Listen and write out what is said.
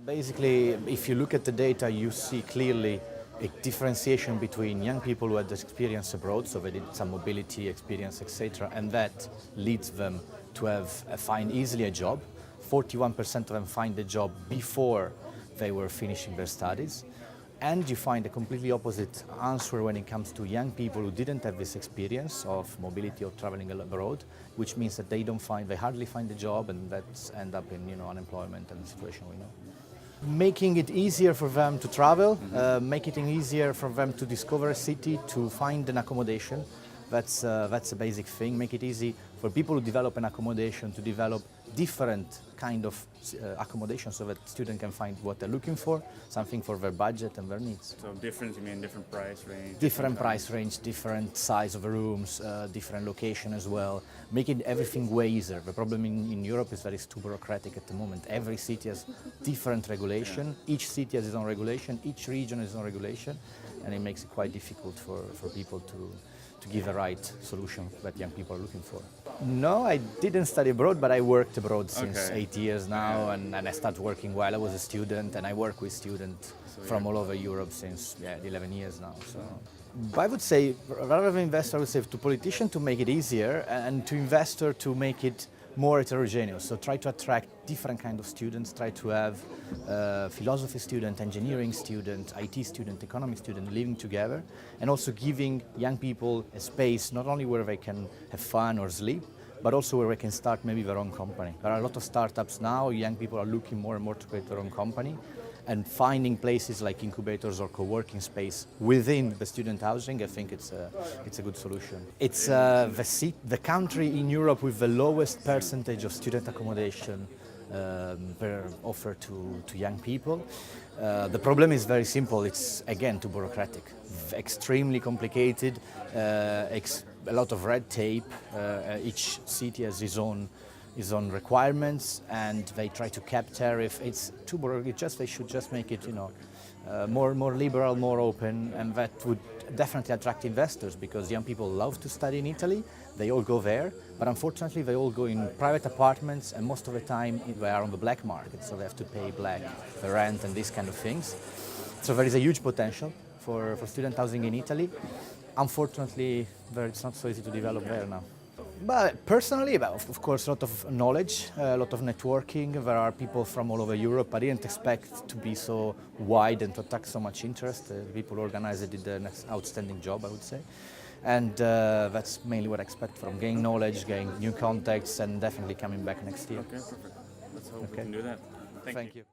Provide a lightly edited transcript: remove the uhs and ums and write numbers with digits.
Basically, if you look at the data, you see clearly a differentiation between young people who had this experience abroad, so they did some mobility experience, etc., and that leads them to find easily a job. 41% of them find a job before they were finishing their studies. And you find a completely opposite answer when it comes to young people who didn't have this experience of mobility or traveling abroad, which means that they hardly find a job, and that end up in unemployment and the situation we know. Making it easier for them to travel, making it easier for them to discover a city, to find an accommodation. That's a basic thing. Make it easy for people who develop an accommodation to develop different kind of accommodation so that students can find what they're looking for, something for their budget and their needs. So different, you mean different price range? Different price range, different size of the rooms, different location as well, making everything way easier. The problem in Europe is that it's too bureaucratic at the moment. Every city has different regulation, each city has its own regulation, each region has its own regulation, and it makes it quite difficult for people to give the right solution that young people are looking for. No, I didn't study abroad, but I worked abroad since 8 years now, and I started working while I was a student, and I work with students from all over Europe since 11 years now. So, I would say, rather than investor, I would say to politician to make it easier, and to investor to make it more heterogeneous. So try to attract different kind of students, try to have philosophy student, engineering student, IT student, economy student living together, and also giving young people a space not only where they can have fun or sleep, but also where they can start maybe their own company. There are a lot of startups now, young people are looking more and more to create their own company, and finding places like incubators or co-working space within the student housing, I think it's a good solution. It's the country in Europe with the lowest percentage of student accommodation offer to young people. The problem is very simple. It's again too bureaucratic, extremely complicated, a lot of red tape. Each city has its own requirements, and they try to cap tariff. It's too bureaucratic. They should just make it, more liberal, more open, and that would definitely attract investors, because young people love to study in Italy. They all go there, but unfortunately they all go in private apartments, and most of the time they are on the black market, so they have to pay the rent and these kind of things. So there is a huge potential for student housing in Italy. Unfortunately, it's not so easy to develop there now. But personally, of course, a lot of knowledge, a lot of networking. There are people from all over Europe. I didn't expect to be so wide and to attract so much interest. The people who organized it did an outstanding job, I would say. And that's mainly what I expect from gaining knowledge, gaining new contacts, and definitely coming back next year. Okay, perfect. Let's hope we can do that. Thank you.